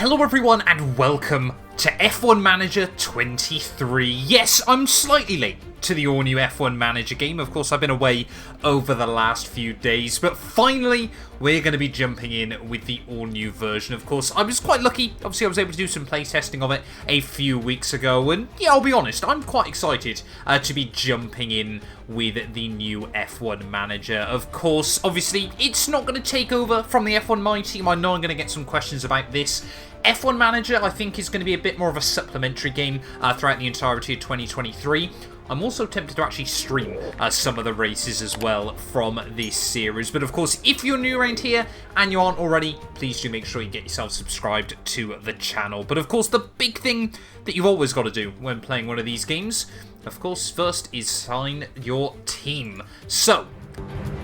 Hello everyone and welcome to F1 Manager 23. Yes, I'm slightly late to the all-new F1 Manager game. Of course, I've been away over the last few days, but finally we're going to be jumping in with the all-new version. Of course, I was quite lucky. Obviously, I was able to do some playtesting of it a few weeks ago, and yeah, I'll be honest, I'm quite excited to be jumping in with the new F1 Manager. Of course, obviously, it's not going to take over from the F1 My Team. I know I'm going to get some questions about this. F1 Manager, I think, is going to be a bit more of a supplementary game throughout the entirety of 2023. I'm also tempted to actually stream some of the races as well from this series. But of course, if you're new around here and you aren't already, please do make sure you get yourself subscribed to the channel. But of course, the big thing that you've always got to do when playing one of these games, of course, first is sign your team. So,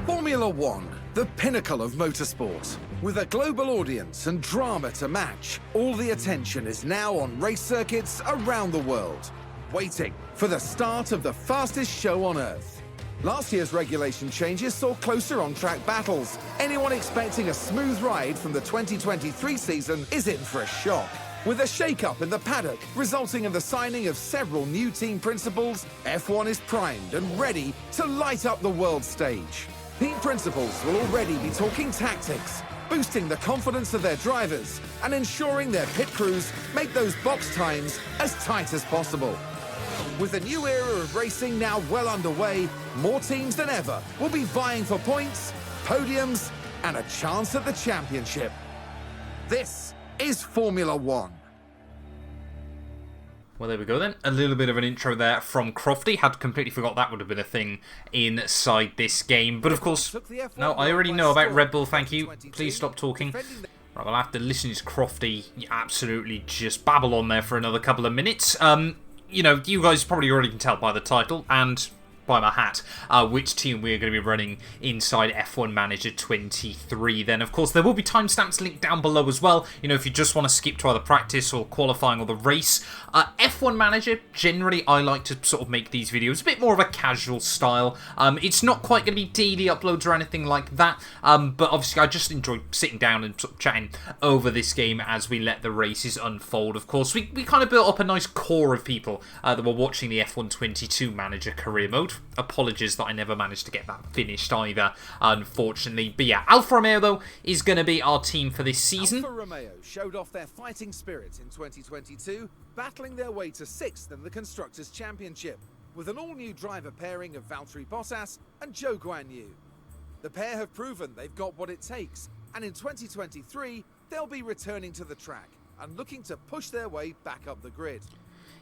Formula One, the pinnacle of motorsport. With a global audience and drama to match, all the attention is now on race circuits around the world, waiting for the start of the fastest show on Earth. Last year's regulation changes saw closer on-track battles. Anyone expecting a smooth ride from the 2023 season is in for a shock. With a shake-up in the paddock resulting in the signing of several new team principals, F1 is primed and ready to light up the world stage. Team principals will already be talking tactics, boosting the confidence of their drivers and ensuring their pit crews make those box times as tight as possible. With the new era of racing now well underway, more teams than ever will be vying for points, podiums, and a chance at the championship. This is Formula One. well, there we go then. A little bit of an intro there from Crofty. Had completely forgot that would have been a thing inside this game. But of course, no, I already know about Red Bull, thank you. Please stop talking. Right, well, after listening to Crofty absolutely just babble on there for another couple of minutes, you know, you guys probably already can tell by the title and by my hat which team we're going to be running inside F1 Manager 23. Then of course there will be timestamps linked down below as well, you know, if you just want to skip to either practice or qualifying or the race. F1 Manager, generally I like to sort of make these videos a bit more of a casual style. It's not quite going to be daily uploads or anything like that, but obviously I just enjoy sitting down and sort of chatting over this game as we let the races unfold. Of course, we kind of built up a nice core of people that were watching the F1 22 Manager career mode. Apologies that I never managed to get that finished either, unfortunately. But yeah, Alfa Romeo, though, is going to be our team for this season. Alfa Romeo showed off their fighting spirit in 2022, battling their way to 6th in the Constructors' Championship, with an all-new driver pairing of Valtteri Bottas and Zhou Guanyu. The pair have proven they've got what it takes, and in 2023, they'll be returning to the track and looking to push their way back up the grid.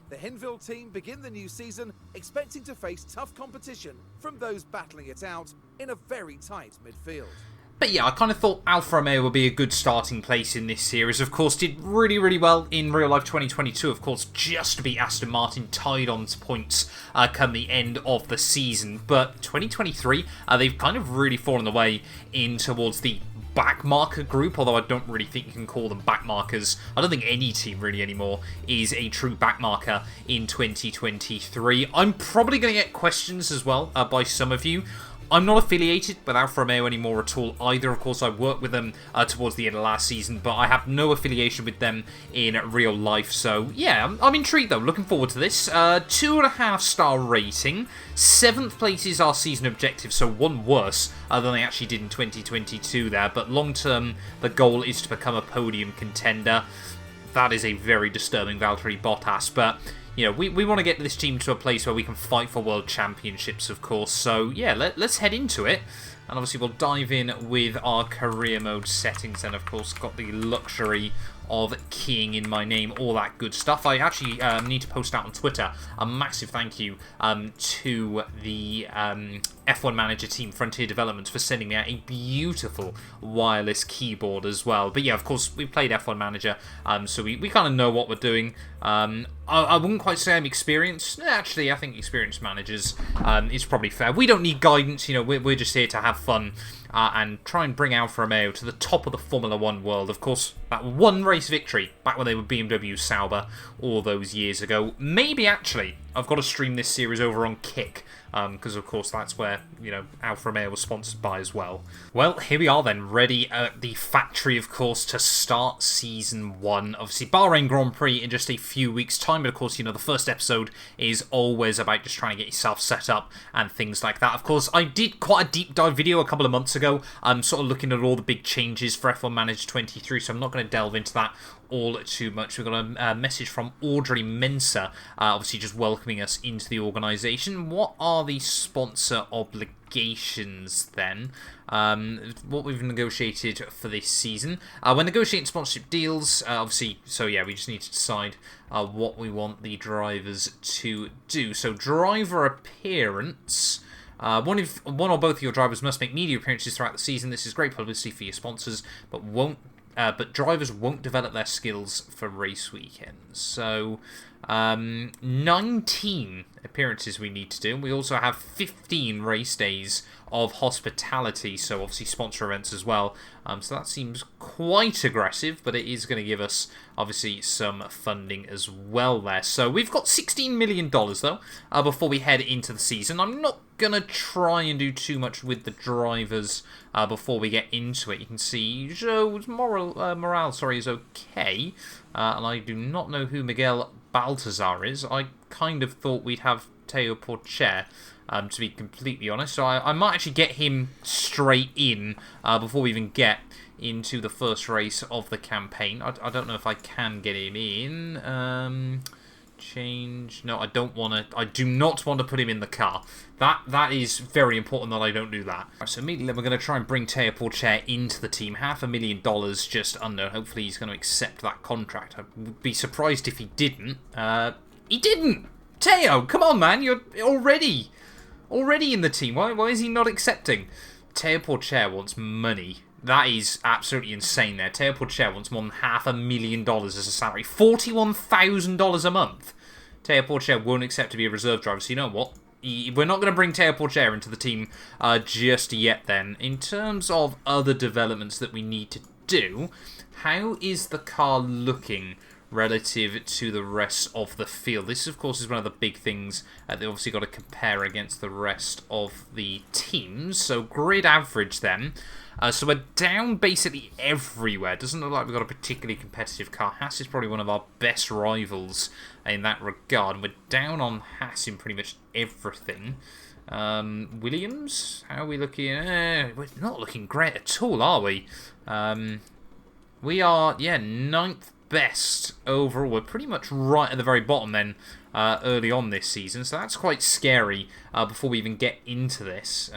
The Hinville team begin the new season expecting to face tough competition from those battling it out in a very tight midfield. But yeah, I kind of thought Alfa Romeo would be a good starting place in this series. Of course, did really, really well in real life 2022. Of course, just to beat Aston Martin, tied on to points come the end of the season. But 2023, they've kind of really fallen away in towards the backmarker group, although I don't really think you can call them backmarkers. I don't think any team really anymore is a true backmarker in 2023. I'm probably going to get questions as well by some of you. I'm not affiliated with Alfa Romeo anymore at all either. Of course, I worked with them towards the end of last season, but I have no affiliation with them in real life. So, yeah, I'm intrigued, though. Looking forward to this. 2.5-star rating. 7th place is our season objective, so one worse than they actually did in 2022 there. But long-term, the goal is to become a podium contender. That is a very disturbing Valtteri Bottas, but you know, we want to get this team to a place where we can fight for world championships, of course. So, yeah, let's head into it. And obviously, we'll dive in with our career mode settings. And, of course, got the luxury of keying in my name, all that good stuff. I actually need to post out on Twitter a massive thank you to the F1 Manager team, Frontier Developments, for sending me out a beautiful wireless keyboard as well. But yeah, of course, we played F1 Manager, so we kind of know what we're doing. I wouldn't quite say I'm experienced. Actually, I think experienced managers is probably fair. We don't need guidance, you know, we're just here to have fun and try and bring Alfa Romeo to the top of the Formula One world. Of course, that one race victory back when they were BMW Sauber all those years ago. Maybe actually I've got to stream this series over on Kick, because of course that's where, you know, Alfa Romeo was sponsored by as well. Well, here we are then, ready at the factory, of course, to start Season 1. Obviously, Bahrain Grand Prix in just a few weeks' time, but of course, you know, the first episode is always about just trying to get yourself set up and things like that. Of course, I did quite a deep dive video a couple of months ago, sort of looking at all the big changes for F1 Manager 23, so I'm not going to delve into that all too much. We've got a message from Audrey Mensa, obviously just welcoming us into the organisation. What are the sponsor obligations then? What we've negotiated for this season. We're negotiating sponsorship deals, obviously, so yeah, we just need to decide what we want the drivers to do. So driver appearance. One or both of your drivers must make media appearances throughout the season. This is great publicity for your sponsors, but drivers won't develop their skills for race weekends. So, 19 appearances we need to do. We also have 15 race days of hospitality, so obviously sponsor events as well. So that seems quite aggressive, but it is going to give us, obviously, some funding as well there. So we've got $16 million, though, before we head into the season. I'm not going to try and do too much with the drivers before we get into it. You can see Joe's morale is okay. And I do not know who Miguel Baltazar is. I kind of thought we'd have Teo Porcher, to be completely honest. So I might actually get him straight in before we even get into the first race of the campaign. I don't know if I can get him in. Change. No, I don't want to. I do not want to put him in the car. That is very important that I don't do that. Right, so immediately we're going to try and bring Teo Porcher into the team. $500,000 just under. Hopefully he's going to accept that contract. I would be surprised if he didn't. He didn't! Teo, come on, man. You're already in the team. Why is he not accepting? Teo Porcher wants money. That is absolutely insane there. Teo Porcher wants more than $500,000 as a salary. $41,000 a month. Teo Porcher won't accept to be a reserve driver, so you know what? We're not going to bring Teo Porcher into the team just yet then. In terms of other developments that we need to do, how is the car looking relative to the rest of the field? This, of course, is one of the big things they obviously got to compare against the rest of the teams. So grid average then. So we're down basically everywhere. Doesn't look like we've got a particularly competitive car. Haas is probably one of our best rivals in that regard. We're down on Haas in pretty much everything. Williams, how are we looking? We're not looking great at all, are we? We are, yeah, 9th best overall. We're pretty much right at the very bottom then, early on this season. So that's quite scary before we even get into this.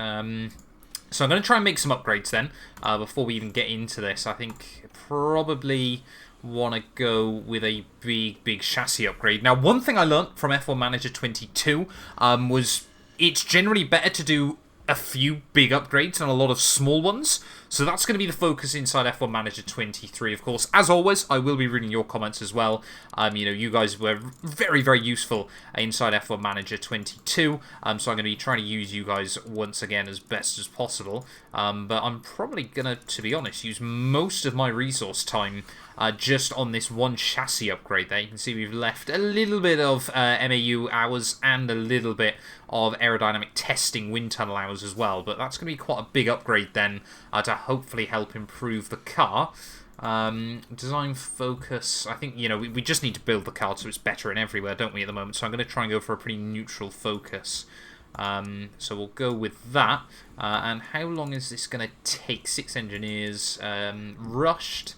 So I'm going to try and make some upgrades then, before we even get into this. I think probably want to go with a big chassis upgrade. Now, one thing I learnt from F1 Manager 22 was it's generally better to do a few big upgrades and a lot of small ones. So that's going to be the focus inside F1 Manager 23, of course. As always, I will be reading your comments as well. You know, you guys were very useful inside F1 Manager 22. So I'm going to be trying to use you guys once again as best as possible. But I'm probably going to be honest, use most of my resource time just on this one chassis upgrade there. You can see we've left a little bit of MAU hours and a little bit of aerodynamic testing wind tunnel hours as well. But that's going to be quite a big upgrade then to hopefully help improve the car. Design focus, I think, you know, we just need to build the car so it's better in everywhere, don't we, at the moment? So I'm going to try and go for a pretty neutral focus. So we'll go with that. And how long is this going to take? 6 engineers. Rushed.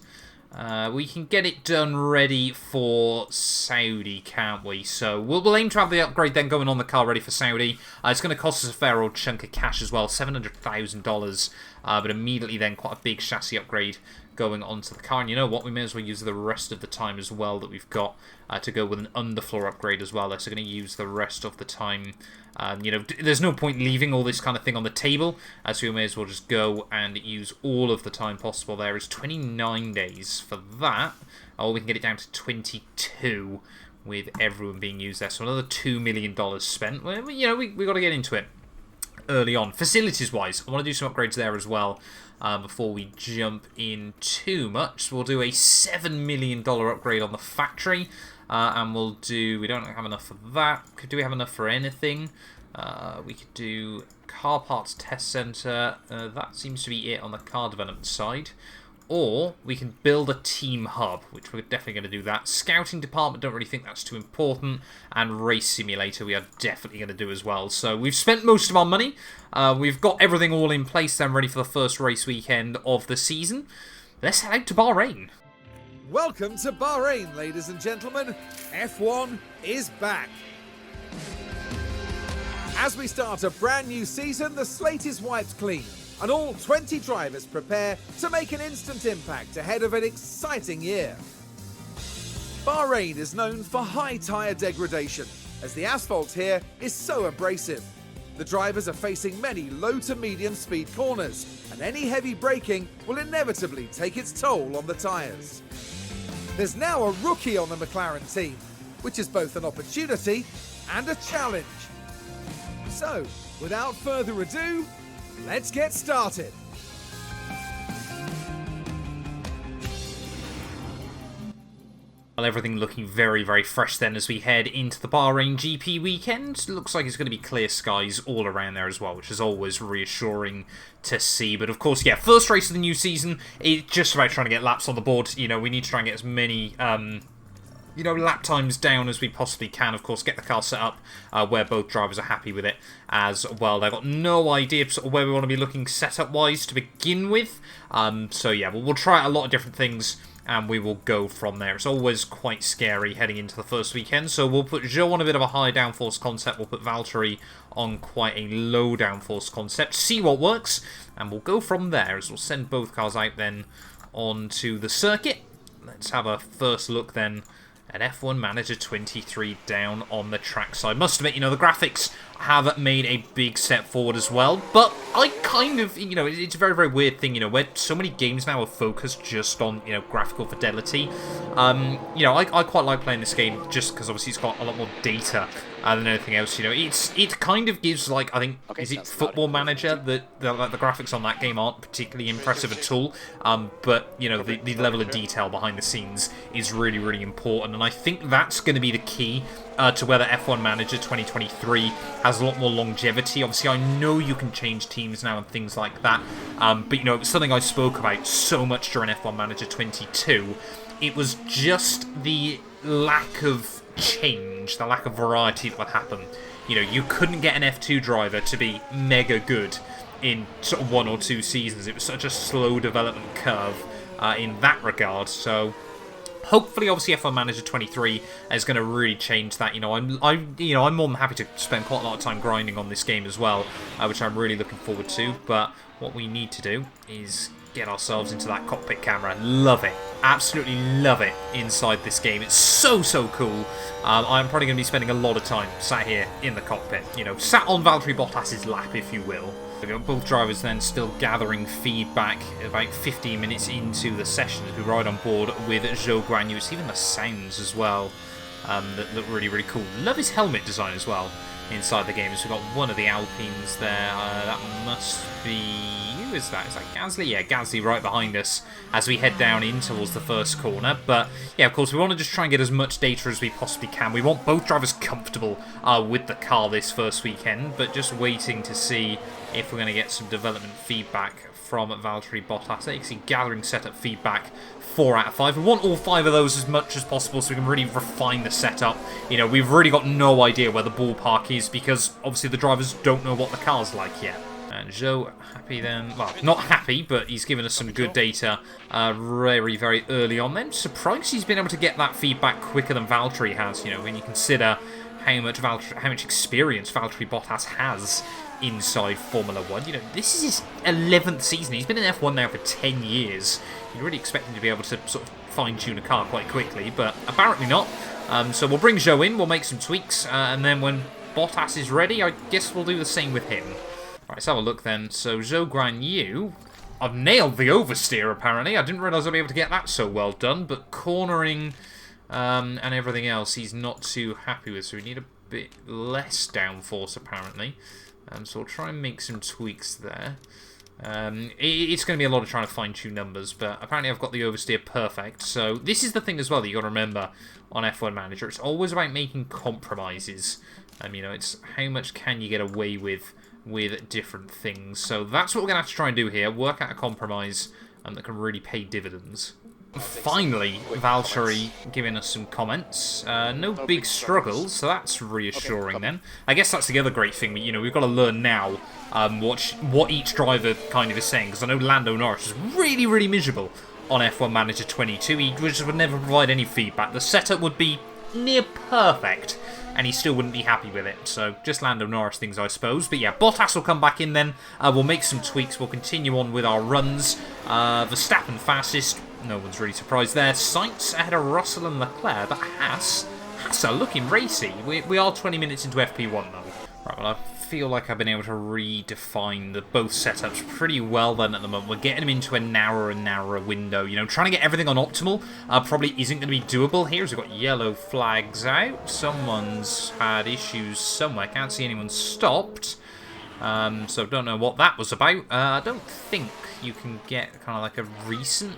We can get it done ready for Saudi, can't we? So we'll aim to have the upgrade then going on the car ready for Saudi. It's going to cost us a fair old chunk of cash as well, $700,000. But immediately then quite a big chassis upgrade going onto the car. And you know what? We may as well use the rest of the time as well that we've got to go with an underfloor upgrade as well. So going to use the rest of the time. You know, there's no point leaving all this kind of thing on the table, so we may as well just go and use all of the time possible. There is 29 days for that. Or we can get it down to 22 with everyone being used there. So another $2 million spent. Well, you know, we got to get into it early on. Facilities-wise, I want to do some upgrades there as well. before we jump in too much. So we'll do a $7 million upgrade on the factory. And we'll do... We don't have enough for that. Do we have enough for anything? We could do car parts test center. That seems to be it on the car development side. Or we can build a team hub, which we're definitely going to do that. Scouting department, don't really think that's too important. And race simulator, we are definitely going to do as well. So we've spent most of our money. We've got everything all in place then, ready for the first race weekend of the season. Let's head out to Bahrain. Welcome to Bahrain, ladies and gentlemen. F1 is back. As we start a brand new season, the slate is wiped clean, and all 20 drivers prepare to make an instant impact ahead of an exciting year. Bahrain is known for high tyre degradation, as the asphalt here is so abrasive. The drivers are facing many low to medium speed corners, and any heavy braking will inevitably take its toll on the tyres. There's now a rookie on the McLaren team, which is both an opportunity and a challenge. So, without further ado, let's get started. Well, everything looking very, very fresh then as we head into the Bahrain GP weekend. Looks like it's going to be clear skies all around there as well, which is always reassuring to see. But of course, yeah, first race of the new season, it's just about trying to get laps on the board. You know, we need to try and get as many... lap times down as we possibly can. Of course, get the car set up where both drivers are happy with it as well. They've got no idea sort of where we want to be looking setup-wise to begin with. So yeah, we'll try a lot of different things and we will go from there. It's always quite scary heading into the first weekend. So we'll put Joe on a bit of a high downforce concept. We'll put Valtteri on quite a low downforce concept. See what works. And we'll go from there as we'll send both cars out then onto the circuit. Let's have a first look then at F1 Manager 23 down on the track side. Must admit, the graphics have made a big step forward as well, but I kind of, it's a very, very weird thing, where so many games now are focused just on, graphical fidelity. I quite like playing this game just because obviously it's got a lot more data than anything else. It kind of gives, like, I think, is it Football Manager? The graphics on that game aren't particularly impressive at all, but, the level of detail behind the scenes is really, really important, and I think that's going to be the key to whether F1 Manager 2023 has a lot more longevity. Obviously, I know you can change teams now and things like that, but, it's something I spoke about so much during F1 Manager 22. It was just the lack of change, the lack of variety that would happen. You couldn't get an F2 driver to be mega good in sort of 1 or 2 seasons. It was such a slow development curve in that regard, so... Hopefully, obviously, F1 Manager 23 is going to really change that. I'm more than happy to spend quite a lot of time grinding on this game as well, which I'm really looking forward to. But what we need to do is get ourselves into that cockpit camera. Love it. Absolutely love it inside this game. It's so, so cool. I'm probably going to be spending a lot of time sat here in the cockpit. Sat on Valtteri Bottas's lap, if you will. We've got both drivers then still gathering feedback about 15 minutes into the session as we ride on board with Zhou Guanyu. It's even the sounds as well that look really, really cool. Love his helmet design as well inside the game. So we've got one of the Alpines there. That must be... Who is that? Is that Gasly? Yeah, Gasly right behind us as we head down in towards the first corner. But yeah, of course, we want to just try and get as much data as we possibly can. We want both drivers comfortable with the car this first weekend, but just waiting to see if we're going to get some development feedback from Valtteri Bottas. You can see gathering setup feedback 4 out of 5. We want all 5 of those as much as possible so we can really refine the setup. We've really got no idea where the ballpark is because obviously the drivers don't know what the car's like yet. And Zhou happy then, well, not happy, but he's given us some good data very, very early on then. Surprised he's been able to get that feedback quicker than Valtteri has, when you consider how much experience Valtteri Bottas has inside Formula 1. This is his 11th season. He's been in F1 now for 10 years. You'd really expect him to be able to sort of fine-tune a car quite quickly, but apparently not. So we'll bring Zhou in, we'll make some tweaks, and then when Bottas is ready, I guess we'll do the same with him. Alright, let's have a look then. So Zhou Guanyu, I've nailed the oversteer apparently. I didn't realise I'd be able to get that so well done, but cornering and everything else he's not too happy with, so we need a bit less downforce apparently. So we'll try and make some tweaks there. It's going to be a lot of trying to fine-tune numbers, but apparently I've got the oversteer perfect. So this is the thing as well that you got to remember on F1 Manager. It's always about making compromises. You know, it's how much can you get away with different things. So that's what we're going to have to try and do here. Work out a compromise that can really pay dividends. Finally, Valtteri giving us some comments. No big struggles, so that's reassuring then. I guess that's the other great thing. You know, we've got to learn now what each driver kind of is saying. Because I know Lando Norris is really, really miserable on F1 Manager 22. He just would never provide any feedback. The setup would be near perfect, and he still wouldn't be happy with it. So just Lando Norris things, I suppose. But yeah, Bottas will come back in then. We'll make some tweaks. We'll continue on with our runs. Verstappen fastest. No one's really surprised there. Sainz ahead of Russell and Leclerc, but Haas are looking racy. We are 20 minutes into FP1 though. Right, well, I feel like I've been able to redefine both setups pretty well then at the moment. We're getting them into a narrower and narrower window. You know, trying to get everything on optimal probably isn't going to be doable here, as we've got yellow flags out. Someone's had issues somewhere. Can't see anyone stopped. So don't know what that was about. I don't think you can get kind of like a recent...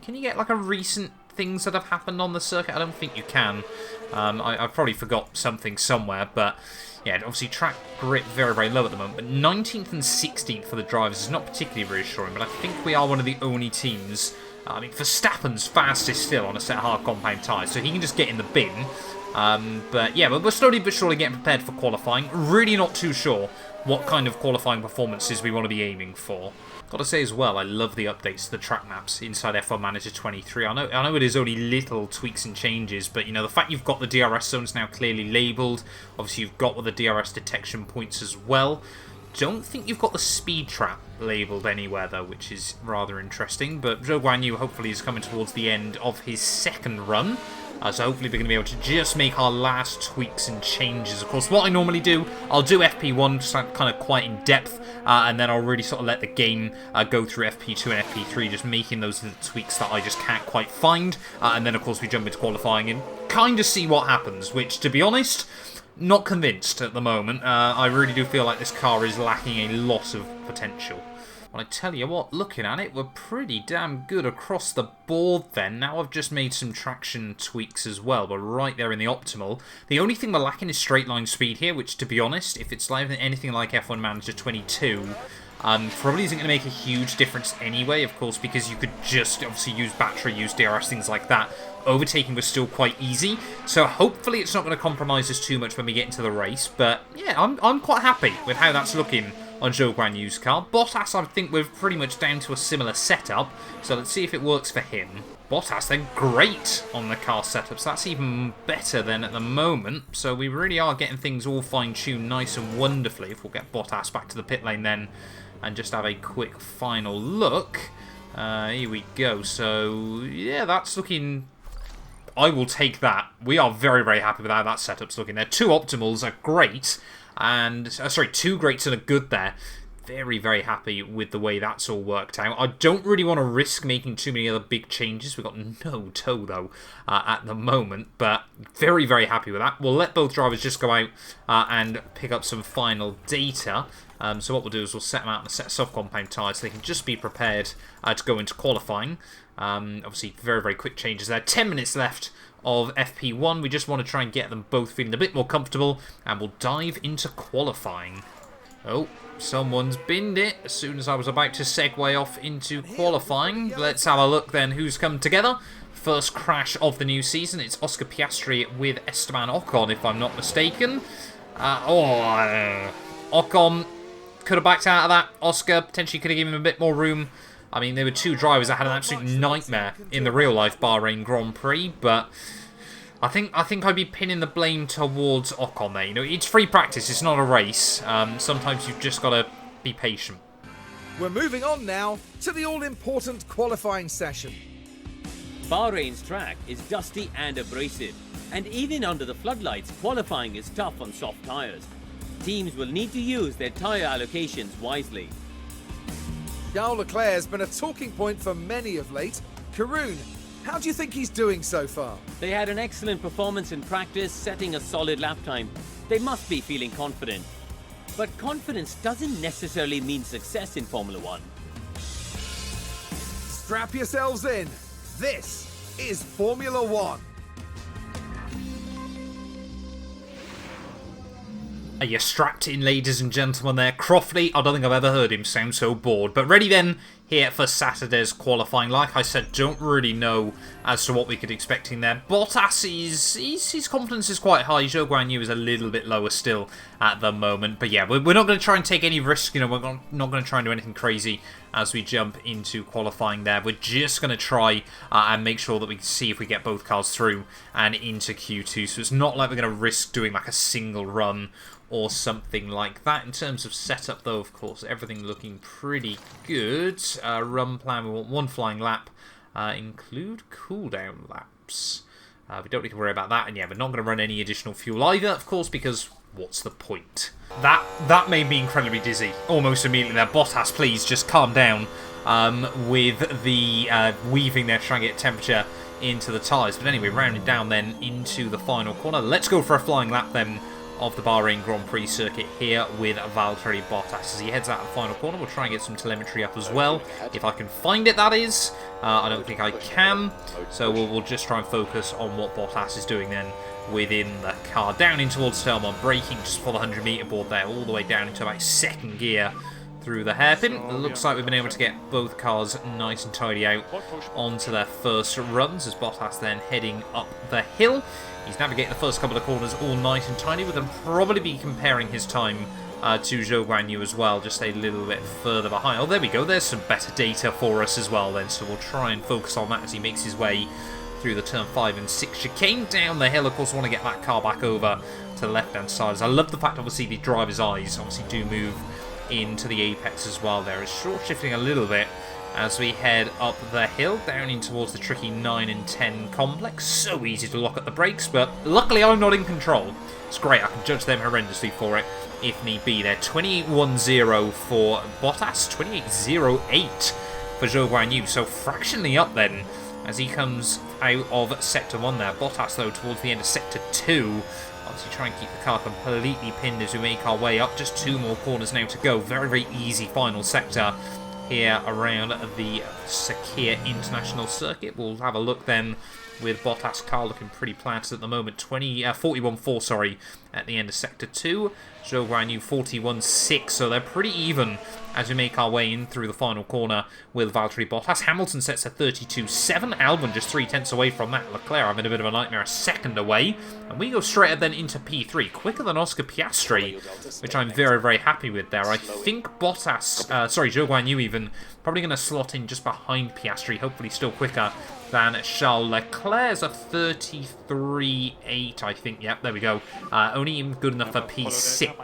Can you get like a recent things that have happened on the circuit? I don't think you can. I've probably forgot something somewhere, but yeah, obviously track grip very, very low at the moment. But 19th and 16th for the drivers is not particularly reassuring, but I think we are one of the only teams. I mean, Verstappen's fastest still on a set of hard compound tyres, so he can just get in the bin. But yeah, we're slowly but surely getting prepared for qualifying. Really not too sure what kind of qualifying performances we want to be aiming for. Got to say as well, I love the updates to the track maps inside F1 Manager 23. I know it is only little tweaks and changes, but you know, the fact you've got the DRS zones now clearly labelled, obviously you've got the DRS detection points as well. Don't think you've got the speed trap labelled anywhere though, which is rather interesting. But Zhou Guanyu hopefully is coming towards the end of his second run. So hopefully we're going to be able to just make our last tweaks and changes. Of course, what I normally do, I'll do FP1 just like kind of quite in depth, and then I'll really sort of let the game go through FP2 and FP3, just making those little tweaks that I just can't quite find. And then, of course, we jump into qualifying and kind of see what happens, which, to be honest, not convinced at the moment. I really do feel like this car is lacking a lot of potential. Well, I tell you what, looking at it, we're pretty damn good across the board then. Now I've just made some traction tweaks as well. We're right there in the optimal. The only thing we're lacking is straight line speed here, which, to be honest, if it's like anything like F1 Manager 22, probably isn't going to make a huge difference anyway, of course, because you could just obviously use battery, use DRS, things like that. Overtaking was still quite easy, so hopefully it's not going to compromise us too much when we get into the race. But yeah, I'm quite happy with how that's looking on Zhou Guanyu's car. Bottas, I think we're pretty much down to a similar setup, so let's see if it works for him. Bottas, they're great on the car setups. That's even better than at the moment, so we really are getting things all fine-tuned nice and wonderfully. If we'll get Bottas back to the pit lane then and just have a quick final look. Here we go. So yeah, that's looking... I will take that. We are very, very happy with how that setup's looking there. Two optimals are great, and sorry, two greats and a good there. Very, very happy with the way that's all worked out. I don't really want to risk making too many other big changes. We've got no toe, though, at the moment, but very, very happy with that. We'll let both drivers just go out and pick up some final data. So what we'll do is we'll set them out on a set of soft compound tyres so they can just be prepared to go into qualifying. Obviously, very, very quick changes there. 10 minutes left of FP1. We just want to try and get them both feeling a bit more comfortable, and we'll dive into qualifying. Oh, someone's binned it as soon as I was about to segue off into qualifying. Let's have a look then who's come together. First crash of the new season. It's Oscar Piastri with Esteban Ocon, if I'm not mistaken. Ocon could have backed out of that. Oscar potentially could have given him a bit more room. I mean, there were two drivers that had an absolute nightmare in the real-life Bahrain Grand Prix, but I think I'd be pinning the blame towards Ocon there. You know, it's free practice, it's not a race. Sometimes you've just got to be patient. We're moving on now to the all-important qualifying session. Bahrain's track is dusty and abrasive, and even under the floodlights, qualifying is tough on soft tyres. Teams will need to use their tyre allocations wisely. Charles Leclerc has been a talking point for many of late. Karun, how do you think he's doing so far? They had an excellent performance in practice, setting a solid lap time. They must be feeling confident. But confidence doesn't necessarily mean success in Formula 1. Strap yourselves in. This is Formula One. Are you strapped in, ladies and gentlemen, there? Crofty, I don't think I've ever heard him sound so bored. But ready then, here for Saturday's qualifying. Like I said, don't really know as to what we could expect in there. Bottas, his confidence is quite high. Zhou Guanyu is a little bit lower still at the moment. But yeah, we're not going to try and take any risk. You know, we're not going to try and do anything crazy as we jump into qualifying there. We're just going to try and make sure that we can see if we get both cars through and into Q2. So it's not like we're going to risk doing like a single run or something like that. In terms of setup, though, of course, everything looking pretty good. Run plan, we want one flying lap. Include cooldown laps. We don't need to worry about that. And yeah, we're not going to run any additional fuel either, of course, because what's the point? That made me incredibly dizzy almost immediately there. Bottas, please, just calm down with the weaving there, trying to get temperature into the tyres. But anyway, rounding down then into the final corner. Let's go for a flying lap then of the Bahrain Grand Prix circuit here with Valtteri Bottas. As he heads out of the final corner, we'll try and get some telemetry up as well. If I can find it, that is. I don't think I can. So we'll just try and focus on what Bottas is doing then within the car. Down in towards turn 1, braking just for the 100-metre board there, all the way down into about second gear through the hairpin. It looks like we've been able to get both cars nice and tidy out onto their first runs as Bottas then heading up the hill. He's navigating the first couple of corners all nice and tiny. We're going to probably be comparing his time to Zhou Guanyu as well, just a little bit further behind. Oh, there we go. There's some better data for us as well then, so we'll try and focus on that as he makes his way through the turn 5 and 6 chicane. Down the hill, of course, want to get that car back over to the left-hand side. As I love the fact, obviously, the driver's eyes obviously do move into the apex as well there. It's short shifting a little bit as we head up the hill, down in towards the tricky 9 and 10 complex. So easy to lock up the brakes, but luckily I'm not in control. It's great, I can judge them horrendously for it, if need be. They're 28.10 for Bottas, 28.08 for Zhou Guanyu, so fractionally up then, as he comes out of Sector 1 there. Bottas, though, towards the end of Sector 2, obviously try and keep the car completely pinned as we make our way up. Just 2 more corners now to go. Very, very easy final sector here around the Sakir International Circuit. We'll have a look then with Bottas' car looking pretty planted at the moment. 41.4, sorry, at the end of Sector 2. Zhou Guanyu 41.6, so they're pretty even as we make our way in through the final corner with Valtteri Bottas. Hamilton sets at 32.7. Albon just 3/10 away from that. Leclerc having a bit of a nightmare, a second away. And we go straight up then into P3, quicker than Oscar Piastri, which I'm very, very happy with there. I think Zhou Guanyu even, probably going to slot in just behind Piastri, hopefully still quicker than Charles Leclerc's a 33.8, I think. Yep, there we go. Only good enough for P6.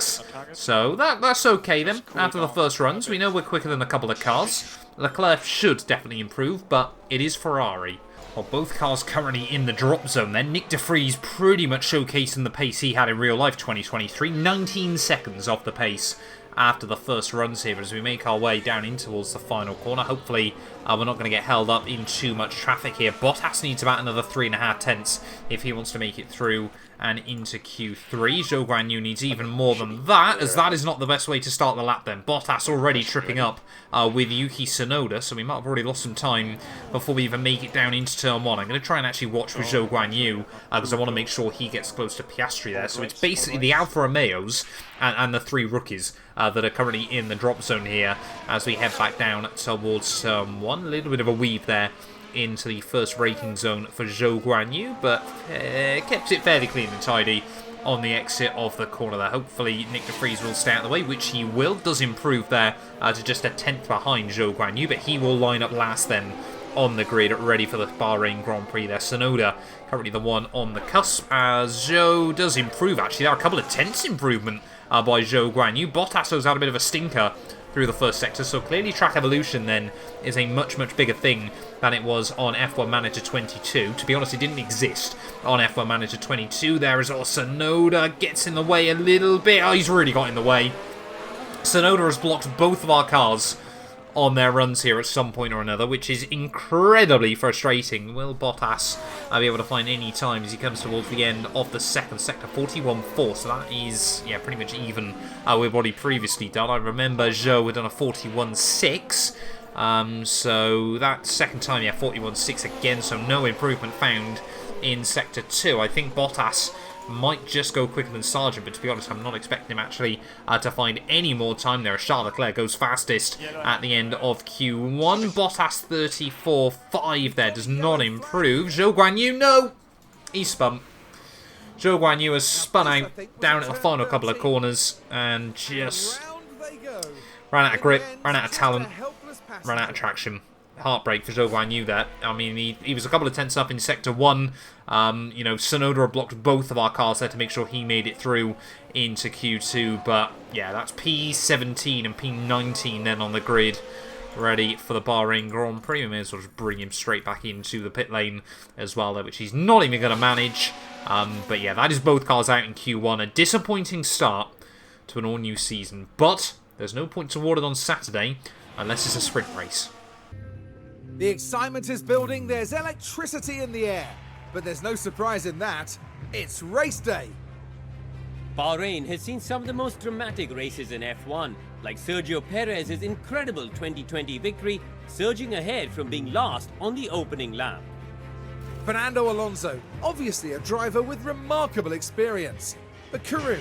So that's okay then. After the first runs, we know we're quicker than a couple of cars. Leclerc should definitely improve, but it is Ferrari. Well, both cars currently in the drop zone then. Nick de Vries pretty much showcasing the pace he had in real life 2023. 19 seconds off the pace after the first runs here as we make our way down in towards the final corner. Hopefully we're not going to get held up in too much traffic here. Bottas needs about another 3.5 tenths if he wants to make it through and into Q3. Zhou Guanyu needs even more than that, as that is not the best way to start the lap then. Bottas already tripping up with Yuki Tsunoda, so we might have already lost some time before we even make it down into turn 1. I'm going to try and actually watch with Zhou Guanyu because I want to make sure he gets close to Piastri there. So it's basically the Alfa Romeos and the 3 rookies that are currently in the drop zone here as we head back down towards turn 1. A little bit of a weave there into the first braking zone for Zhou Guanyu, but kept it fairly clean and tidy on the exit of the corner there. Hopefully Nick de Vries will stay out of the way, which he will. Does improve there to just a tenth behind Zhou Guanyu, but he will line up last then on the grid, ready for the Bahrain Grand Prix there. Tsunoda currently the one on the cusp as Zhou does improve. Actually, there are a couple of tenths improvement by Zhou Guanyu. Bottas has had a bit of a stinker through the first sector, so clearly track evolution then is a much, much bigger thing than it was on F1 Manager 22. To be honest, it didn't exist on F1 Manager 22. There is also Tsunoda, gets in the way a little bit. Oh, he's really got in the way. Tsunoda has blocked both of our cars on their runs here at some point or another, which is incredibly frustrating. Will Bottas be able to find any time as he comes towards the end of the second sector? 41.4, so that is, yeah, pretty much even with what he previously done. I remember Zhou had done a 41.6, So that second time, yeah, 41.6 again, so no improvement found in Sector 2. I think Bottas might just go quicker than Sargent, but to be honest, I'm not expecting him actually to find any more time there. Charles Leclerc goes fastest at the end of Q1. Bottas 34.5 there, does not improve. Zhou Guanyu, no! He spun. Zhou Guanyu has spun out down at the final couple of corners and just ran out of grip, ran out of talent, ran out of traction. Heartbreak for Zhou Guanyu there. I mean, he was a couple of tenths up in Sector 1. You know, Tsunoda blocked both of our cars there to make sure he made it through into Q2. But, yeah, that's P17 and P19 then on the grid, ready for the Bahrain Grand Prix. We may as well just bring him straight back into the pit lane as well, there, which he's not even going to manage. But, yeah, that is both cars out in Q1. A disappointing start to an all-new season. But there's no points awarded on Saturday unless it's a sprint race. The excitement is building, there's electricity in the air. But there's no surprise in that. It's race day. Bahrain has seen some of the most dramatic races in F1, like Sergio Perez's incredible 2020 victory, surging ahead from being last on the opening lap. Fernando Alonso, obviously a driver with remarkable experience. But Karun,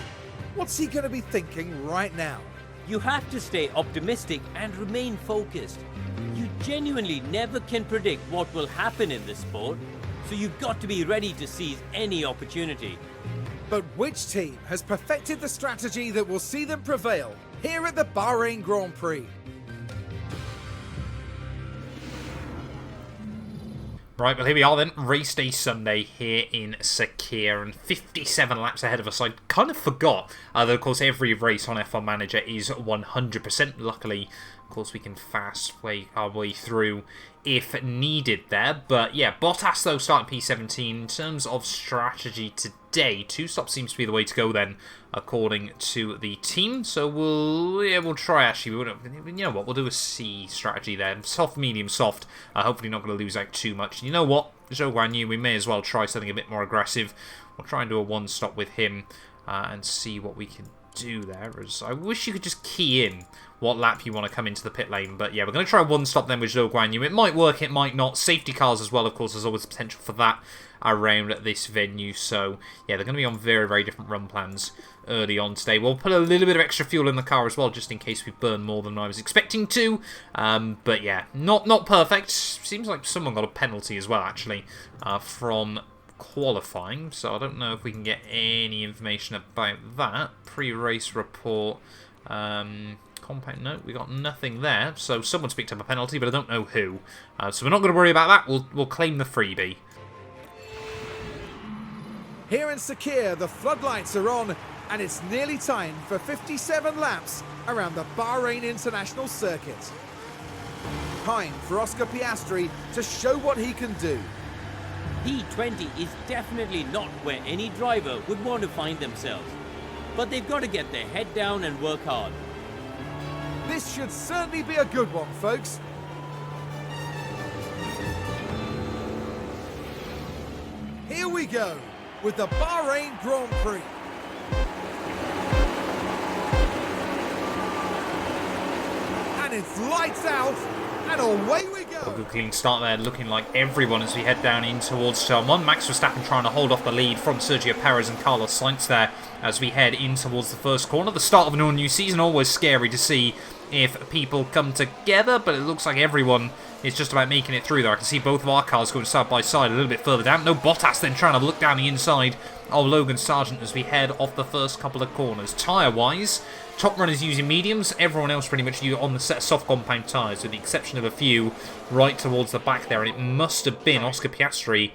what's he going to be thinking right now? You have to stay optimistic and remain focused. You genuinely never can predict what will happen in this sport, so you've got to be ready to seize any opportunity. But which team has perfected the strategy that will see them prevail here at the Bahrain Grand Prix? Right, well, here we are then. Race day Sunday here in Sakir, and 57 laps ahead of us. I kind of forgot that, of course, every race on F1 Manager is 100%. Luckily, of course, we can fast our way through if needed there. But, yeah, Bottas, though, starting P17. In terms of strategy today, 2 stops seems to be the way to go then, according to the team. So we'll try, actually. You know what, we'll do a C strategy there. Soft, medium, soft. Hopefully not going to lose out too much. You know what, Zhou Guanyu, we may as well try something a bit more aggressive. We'll try and do a 1-stop with him and see what we can do there. As I wish you could just key in what lap you want to come into the pit lane. But yeah, we're going to try 1-stop then with Zhou Guanyu. It might work, it might not. Safety cars as well, of course, there's always potential for that around this venue. So yeah, they're going to be on very, very different run plans early on today. We'll put a little bit of extra fuel in the car as well, just in case we burn more than I was expecting to. But yeah, not perfect. Seems like someone got a penalty as well, actually, from qualifying. So I don't know if we can get any information about that. Pre-race report. Compound note, we got nothing there. So someone's picked up a penalty, but I don't know who. So we're not going to worry about that. We'll claim the freebie. Here in Sakir, the floodlights are on, and it's nearly time for 57 laps around the Bahrain International Circuit. Time for Oscar Piastri to show what he can do. P20 is definitely not where any driver would want to find themselves. But they've got to get their head down and work hard. This should certainly be a good one, folks. Here we go with the Bahrain Grand Prix. And it's lights out, and away we go. A good clean start there, looking like everyone as we head down in towards turn 1. Max Verstappen trying to hold off the lead from Sergio Perez and Carlos Sainz there as we head in towards the first corner. The start of an all-new season, always scary to see if people come together, but it looks like everyone is just about making it through there. I can see both of our cars going side by side a little bit further down. No, Bottas then trying to look down the inside of Logan Sargent as we head off the first couple of corners. Tyre-wise, top runners using mediums, everyone else pretty much on the set of soft compound tyres, with the exception of a few right towards the back there, and it must have been Oscar Piastri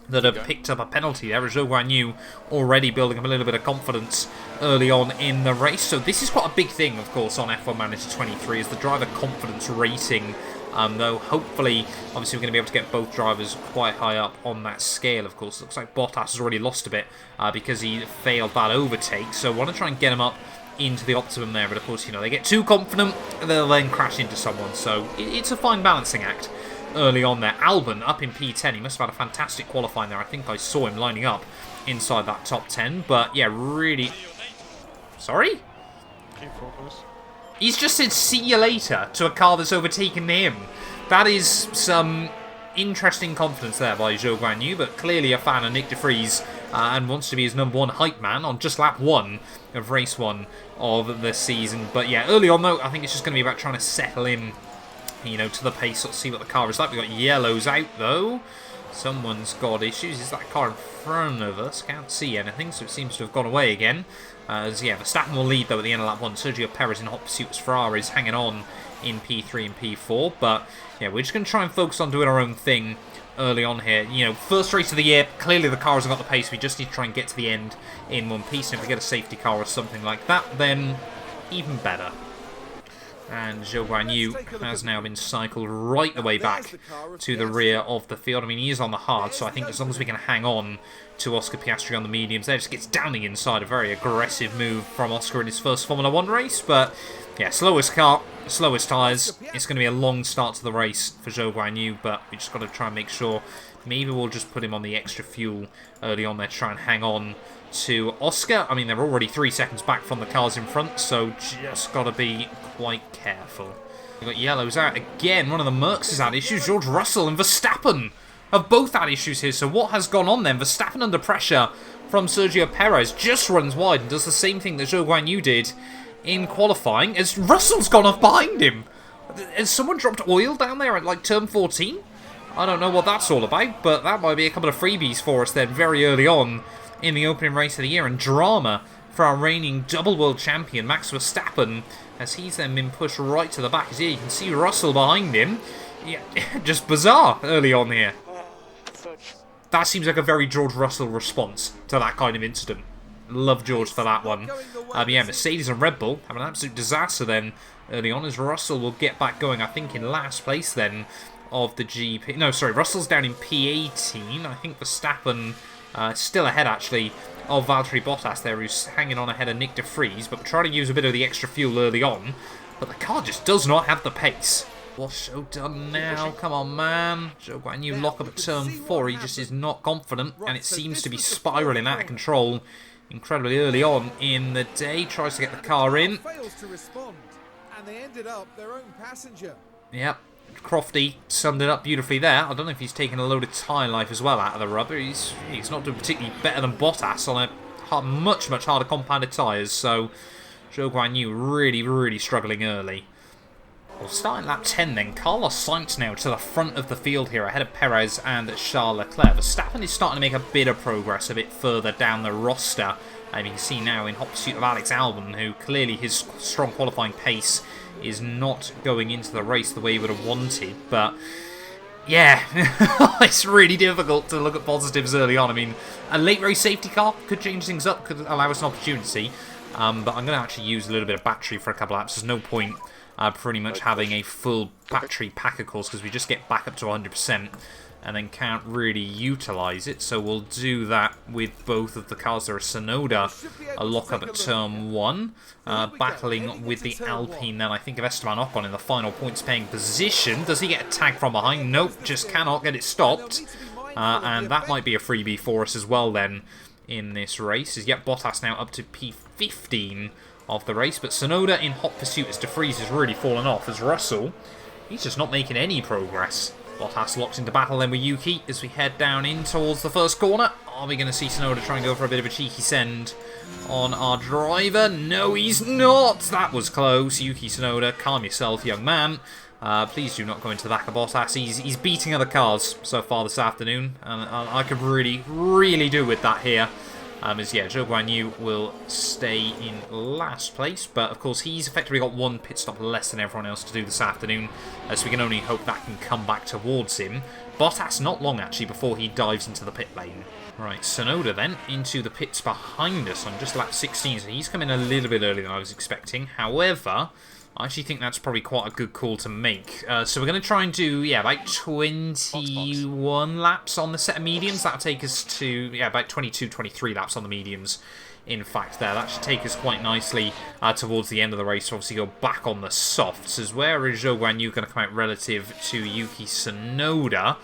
that have picked up a penalty there, as Zhou Guanyu already building up a little bit of confidence early on in the race. So this is quite a big thing, of course, on F1 Manager 23, is the driver confidence rating. Though hopefully, obviously, we're going to be able to get both drivers quite high up on that scale, of course. It looks like Bottas has already lost a bit because he failed that overtake. So I want to try and get him up into the optimum there. But of course, you know, they get too confident, they'll then crash into someone. So it's a fine balancing act early on there. Albon up in P10. He must have had a fantastic qualifying there. I think I saw him lining up inside that top 10. But yeah, really... Sorry? He's just said see you later to a car that's overtaken him. That is some interesting confidence there by Zhou Guanyu, but clearly a fan of Nick de Vries and wants to be his number one hype man on just lap 1 of race 1 of the season. But yeah, early on though, I think it's just going to be about trying to settle in, you know, to the pace, sort of see what the car is like. We've got yellows out though. Someone's got issues. Is that car in front of us? Can't see anything, so it seems to have gone away again. As yeah, Verstappen will lead though at the end of lap 1. Sergio Perez in hot pursuit as Ferrari's hanging on in P3 and P4. But yeah, we're just going to try and focus on doing our own thing early on here. You know, first race of the year, clearly the car hasn't got the pace. We just need to try and get to the end in one piece. And if we get a safety car or something like that, then even better. And Zhou Guanyu has now been cycled right the way back to the rear of the field. I mean, he is on the hard, so I think as long as we can hang on to Oscar Piastri on the mediums there, just gets down the inside. A very aggressive move from Oscar in his first Formula 1 race. But yeah, slowest car, slowest tyres. It's going to be a long start to the race for Zhou Guanyu, but we just got to try and make sure. Maybe we'll just put him on the extra fuel early on there to try and hang on to Oscar. I mean, they're already 3 seconds back from the cars in front, so just got to be quite careful. We've got yellows out again. One of the Mercs has had issues. George Russell and Verstappen have both had issues here. So what has gone on then? Verstappen under pressure from Sergio Perez just runs wide and does the same thing that Zhou Guanyu did in qualifying, as Russell's gone off behind him. Has someone dropped oil down there at like turn 14? I don't know what that's all about, but that might be a couple of freebies for us then very early on in the opening race of the year. And drama for our reigning double world champion Max Verstappen, as he's then been pushed right to the back. As here you can see Russell behind him. Yeah, just bizarre early on here. That seems like a very George Russell response to that kind of incident. Love George for that one. Yeah, Mercedes and Red Bull have an absolute disaster then early on, as Russell will get back going, I think, in last place then of the GP. No, sorry, Russell's down in P18. I think Verstappen still ahead, actually, of Valtteri Bottas there, who's hanging on ahead of Nick de Vries, but we're trying to use a bit of the extra fuel early on. But the car just does not have the pace. What's Zhou done now? Come on, man. Zhou Guanyu lock up at turn 4. He just is not confident, and it seems to be spiralling out of control incredibly early on in the day. Tries to get the car in. Fails to respond, and they ended up their own passenger. Yep. Crofty summed it up beautifully there. I don't know if he's taken a load of tyre life as well out of the rubber. He's not doing particularly better than Bottas on a much harder compounded tyres. So Zhou Guanyu really struggling early. Well, starting lap 10 then, Carlos Sainz now to the front of the field here, ahead of Perez and Charles Leclerc. Verstappen is starting to make a bit of progress a bit further down the roster. And you can see now in hot pursuit of Alex Albon, who clearly his strong qualifying pace is not going into the race the way he would have wanted. But yeah, it's really difficult to look at positives early on. I mean, a late race safety car could change things up, could allow us an opportunity. But I'm going to actually use a little bit of battery for a couple of laps. There's no point pretty much having a full battery pack, of course, because we just get back up to 100% and then can't really utilise it. So we'll do that with both of the cars. There are Sonoda, a lock-up at turn 1, battling with the Alpine then. I think of Esteban Ocon in the final points-paying position. Does he get a tag from behind? Nope, just cannot get it stopped. And that might be a freebie for us as well then in this race. As yet Bottas now up to P15 of the race, but Sonoda in hot pursuit as de Vries has really fallen off, as Russell, he's just not making any progress. Bottas locks into battle then with Yuki as we head down in towards the first corner. Are we going to see Sonoda try and go for a bit of a cheeky send on our driver? No, he's not! That was close. Yuki Tsunoda, calm yourself, young man. Please do not go into that Bottas. He's beating other cars so far this afternoon, and I could really do with that here. As yeah, Zhou Guanyu will stay in last place, but of course he's effectively got one pit stop less than everyone else to do this afternoon, so we can only hope that can come back towards him. Bottas not long actually before he dives into the pit lane. Right, Sonoda then into the pits behind us on just lap 16, so he's come in a little bit earlier than I was expecting. However, I actually think that's probably quite a good call to make. So we're going to try and do, yeah, about 21 laps on the set of mediums. That'll take us to, yeah, about 22, 23 laps on the mediums, in fact, there. That should take us quite nicely towards the end of the race. So obviously go back on the softs, as where is Zhou Guanyu going to come out relative to Yuki Tsunoda?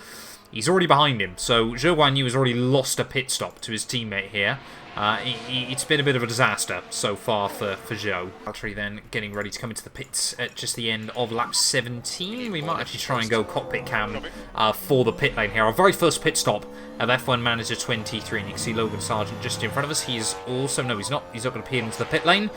He's already behind him, so Zhou Guanyu has already lost a pit stop to his teammate here. It's been a bit of a disaster so far for Zhou. Valtteri then getting ready to come into the pits at just the end of lap 17. We might actually try and go cockpit cam for the pit lane here. Our very first pit stop of F1 Manager 23, and you can see Logan Sargent just in front of us. He's also, no, he's not going to appear into the pit lane.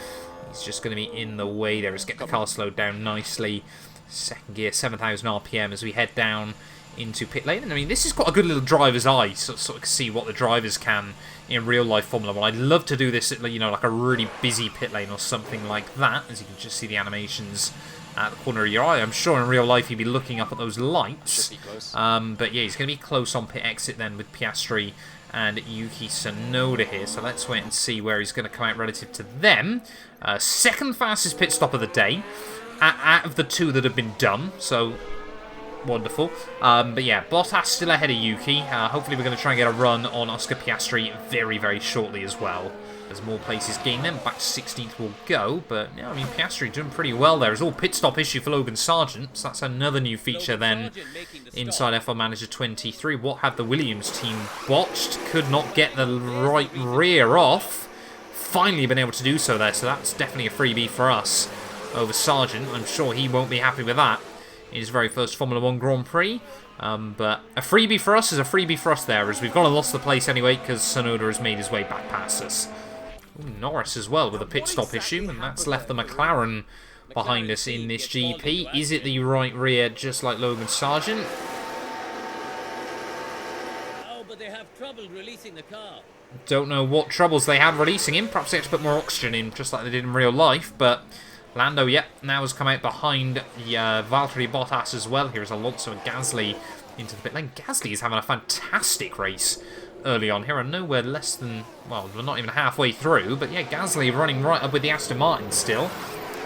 He's just going to be in the way there. Let's get the car slowed down nicely. Second gear, 7,000 RPM as we head down into pit lane. And I mean, this is quite a good little driver's eye, sort of see what the drivers can in real life Formula 1. I'd love to do this at, you know, like a really busy pit lane or something like that, as you can just see the animations at the corner of your eye. I'm sure in real life he'd be looking up at those lights. But yeah, he's going to be close on pit exit then with Piastri and Yuki Tsunoda here. So let's wait and see where he's going to come out relative to them. Second fastest pit stop of the day out of the two that have been done. So wonderful. But yeah, Bottas still ahead of Yuki. Hopefully we're going to try and get a run on Oscar Piastri very, very shortly as well. As more places gain them, back to 16th will go. But yeah, I mean, Piastri doing pretty well there. It's all pit stop issue for Logan Sargent. So that's another new feature then inside F1 Manager 23. What have the Williams team botched? Could not get the right rear off. Finally been able to do so there. So that's definitely a freebie for us over Sargent. I'm sure he won't be happy with that in his very first Formula 1 Grand Prix. But a freebie for us is a freebie for us there, as we've gone and lost the place anyway because Tsunoda has made his way back past us. Ooh, Norris as well with a pit stop issue, and that's left the McLaren behind us in this GP. Is it the right rear, just like Logan Sargent? Oh, but they have trouble releasing the car. Don't know what troubles they have releasing him. Perhaps they had to put more oxygen in, just like they did in real life, but Lando, yep, now has come out behind Valtteri Bottas as well. Here's Alonso and Gasly into the pit lane. Gasly is having a fantastic race early on here. I know we're less than, well, we're not even halfway through, but yeah, Gasly running right up with the Aston Martin still.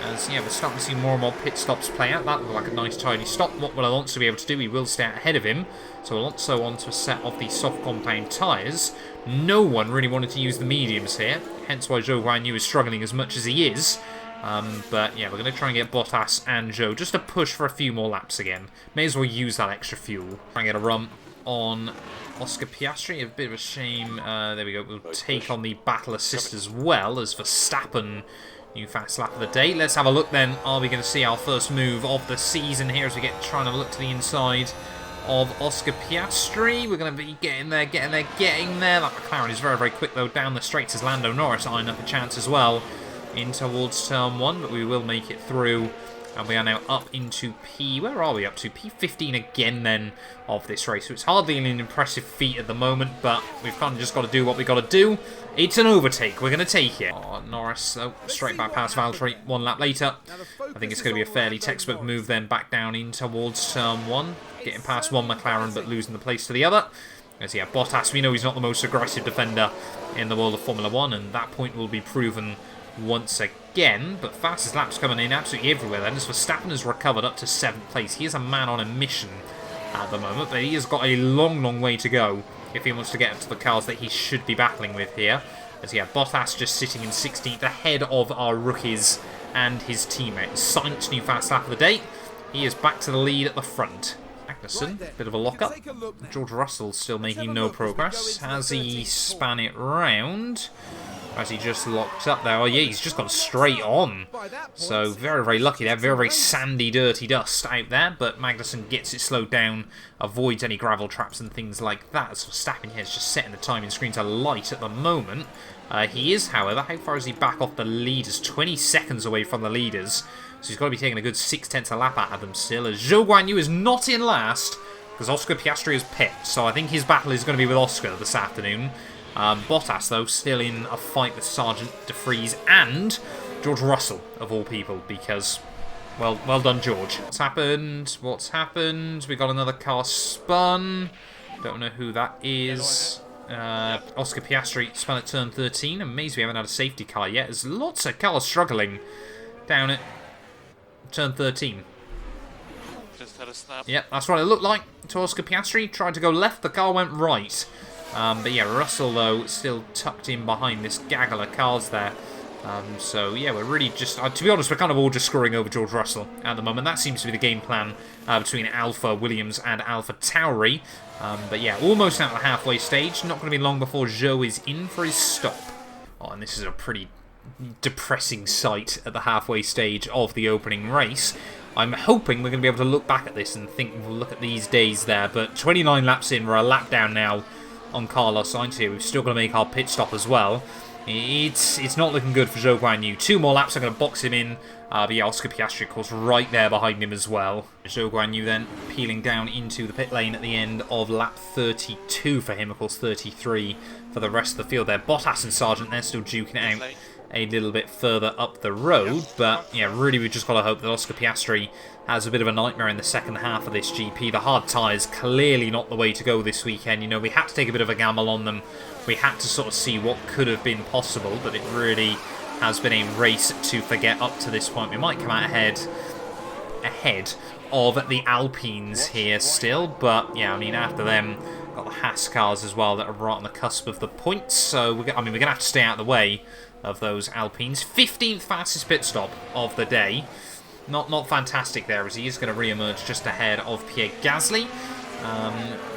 As, yeah, we're starting to see more and more pit stops play out. That looked like a nice tidy stop. What will Alonso be able to do? He will stay out ahead of him. So Alonso onto a set of the soft compound tyres. No one really wanted to use the mediums here, hence why Zhou Guanyu is struggling as much as he is. But yeah, we're going to try and get Bottas and Zhou just to push for a few more laps again. May as well use that extra fuel. Try and get a run on Oscar Piastri. A bit of a shame. There we go. We'll take on the battle assist as well as Verstappen. New fast lap of the day. Let's have a look then. Are we going to see our first move of the season here as we get trying to look to the inside of Oscar Piastri? We're going to be getting there. That McLaren is very, very quick though. Down the straights as Lando Norris eyeing up a chance as well in towards turn 1, but we will make it through. And we are now up into where are we up to? P15 again then of this race. So it's hardly an impressive feat at the moment, but we've kind of just got to do what we've got to do. It's an overtake. We're going to take it. Oh, Norris, straight back past Valtteri 1 lap later. I think it's going to be a fairly textbook move then back down in towards turn 1. Getting past one McLaren, but losing the place to the other. As yeah, Bottas, we know he's not the most aggressive defender in the world of Formula 1, and that point will be proven once again. But fastest laps coming in absolutely everywhere then, as Verstappen has recovered up to 7th place. He is a man on a mission at the moment, but he has got a long, long way to go if he wants to get up to the cars that he should be battling with here. As yeah, Bottas just sitting in 16th ahead of our rookies and his teammate. Sainz, new fast lap of the day. He is back to the lead at the front. Magnussen, bit of a lock-up. George Russell still making no progress. Has he span it round? As he just locked up there. Oh yeah, he's just gone straight on. So very, very lucky there. Very, very sandy, dirty dust out there. But Magnussen gets it slowed down, avoids any gravel traps and things like that. As Verstappen here is just setting the timing screen to light at the moment. He is, however, how far is he back off the leaders? 20 seconds away from the leaders. So he's got to be taking a good 6/10 a lap out of them still. As Zhou Guanyu is not in last, because Oscar Piastri is pit. So I think his battle is going to be with Oscar this afternoon. Bottas, though, still in a fight with Sergeant De Vries and George Russell, of all people, because, well done, George. What's happened? We got another car spun. Don't know who that is. Oscar Piastri spun at turn 13. Amazed we haven't had a safety car yet. There's lots of cars struggling down at turn 13. Just had a snap. Yep, that's what it looked like to Oscar Piastri. Tried to go left, the car went right. But yeah, Russell, though, still tucked in behind this gaggle of cars there. So, yeah, we're really just... to be honest, we're kind of all just scoring over George Russell at the moment. That seems to be the game plan between Alfa Williams and Alfa Tauri. But, yeah, almost out of the halfway stage. Not going to be long before Zhou is in for his stop. Oh, and this is a pretty depressing sight at the halfway stage of the opening race. I'm hoping we're going to be able to look back at this and think we'll look at these days there. But 29 laps in, we're a lap down now on Carlos Sainz here. We've still got to make our pit stop as well. It's not looking good for Zhou Guanyu. 2 more laps are going to box him in. But yeah, Oscar Piastri, of course, right there behind him as well. Zhou Guanyu then peeling down into the pit lane at the end of lap 32 for him. Of course, 33 for the rest of the field there. Bottas and Sargent, they're still duking it out a little bit further up the road. But yeah, really we've just got to hope that Oscar Piastri has a bit of a nightmare in the second half of this GP. The hard tyres clearly not the way to go this weekend. You know, we had to take a bit of a gamble on them. We had to sort of see what could have been possible, but it really has been a race to forget up to this point. We might come out ahead of the Alpines here still, but yeah, I mean, after them, got the Haas cars as well that are right on the cusp of the points, so we're going to have to stay out of the way of those Alpines. 15th fastest pit stop of the day. Not fantastic there, as he is going to re-emerge just ahead of Pierre Gasly. I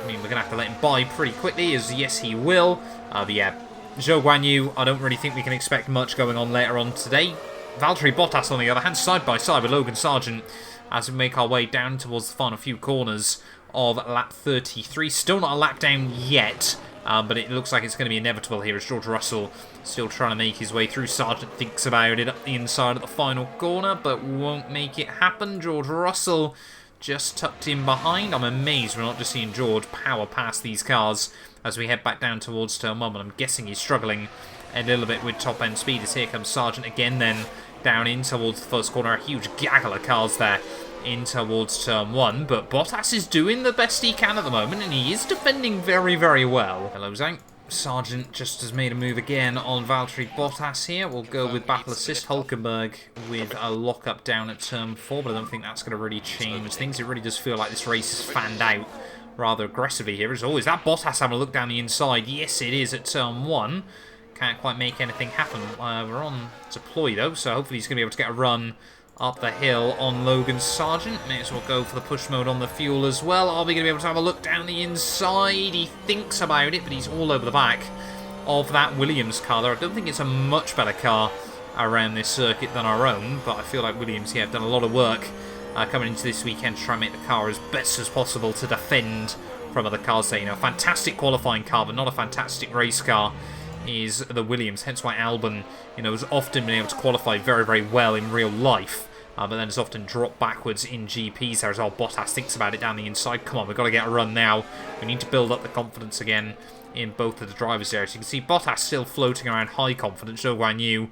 mean, we're going to have to let him by pretty quickly, as yes, he will. But yeah, Zhou Guanyu, I don't really think we can expect much going on later on today. Valtteri Bottas, on the other hand, side by side with Logan Sargent as we make our way down towards the final few corners of lap 33. Still not a lap down yet, but it looks like it's going to be inevitable here as George Russell still trying to make his way through. Sargent thinks about it up the inside of the final corner, but won't make it happen. George Russell just tucked in behind. I'm amazed we're not just seeing George power past these cars as we head back down towards turn 1, but I'm guessing he's struggling a little bit with top-end speed as here comes Sargent again then down in towards the first corner. A huge gaggle of cars there in towards turn 1, but Bottas is doing the best he can at the moment, and he is defending very, very well. Hello's out. Sargent just has made a move again on Valtteri Bottas here. We'll go with battle assist. Hulkenberg with a lock-up down at turn 4, but I don't think that's going to really change things. It really does feel like this race is fanned out rather aggressively here, as always. That Bottas having a look down the inside. Yes, it is at turn 1. Can't quite make anything happen. We're on deploy, though, so hopefully he's going to be able to get a run up the hill on Logan Sargent. May as well go for the push mode on the fuel as well. Are we going to be able to have a look down the inside? He thinks about it, but he's all over the back of that Williams car there. I don't think it's a much better car around this circuit than our own, but I feel like Williams here have done a lot of work coming into this weekend to try and make the car as best as possible to defend from other cars there. You know, fantastic qualifying car, but not a fantastic race car is the Williams, hence why Albon, you know, has often been able to qualify very, very well in real life, but then has often dropped backwards in GPs there as well. Bottas thinks about it down the inside. Come on, we've got to get a run now. We need to build up the confidence again in both of the drivers there. As you can see, Bottas still floating around high confidence. Zhou Guanyu,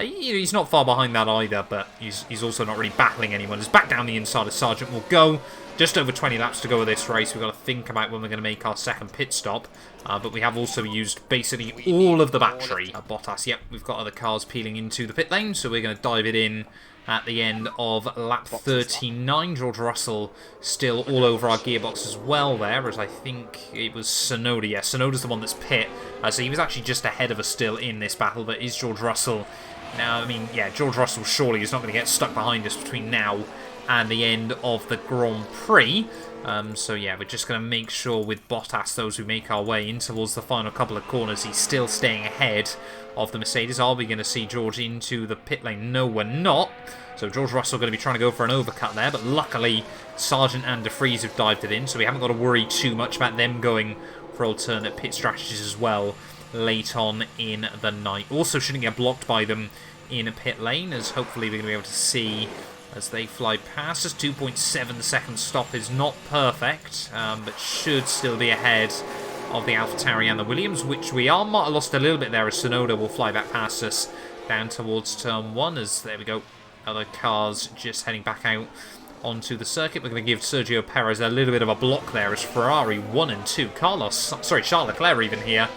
he's not far behind that either, but he's also not really battling anyone. As back down the inside of Sargent will go. Just over 20 laps to go with this race. We've got to think about when we're going to make our second pit stop. But we have also used basically all of the battery. Bottas, yep, we've got other cars peeling into the pit lane, so we're going to dive it in at the end of lap 39. George Russell still all over our gearbox as well there, as I think it was Tsunoda. Yeah, Tsunoda's the one that's pit. So he was actually just ahead of us still in this battle, but is George Russell... Now, I mean, yeah, George Russell surely is not going to get stuck behind us between now and the end of the Grand Prix. So yeah, we're just going to make sure with Bottas, those who make our way in towards the final couple of corners, he's still staying ahead of the Mercedes. Are we going to see George into the pit lane? No, we're not. So George Russell going to be trying to go for an overcut there, but luckily Sargent and De Vries have dived it in, so we haven't got to worry too much about them going for alternate pit strategies as well late on in the night. Also shouldn't get blocked by them in a pit lane, as hopefully we're going to be able to see as they fly past us. 2.7 second stop is not perfect, but should still be ahead of the AlphaTauri and the Williams, which we are. Might have lost a little bit there as Tsunoda will fly back past us down towards turn 1, as there we go, other cars just heading back out onto the circuit. We're going to give Sergio Perez a little bit of a block there as Ferrari 1 and 2. Charles Leclerc even here.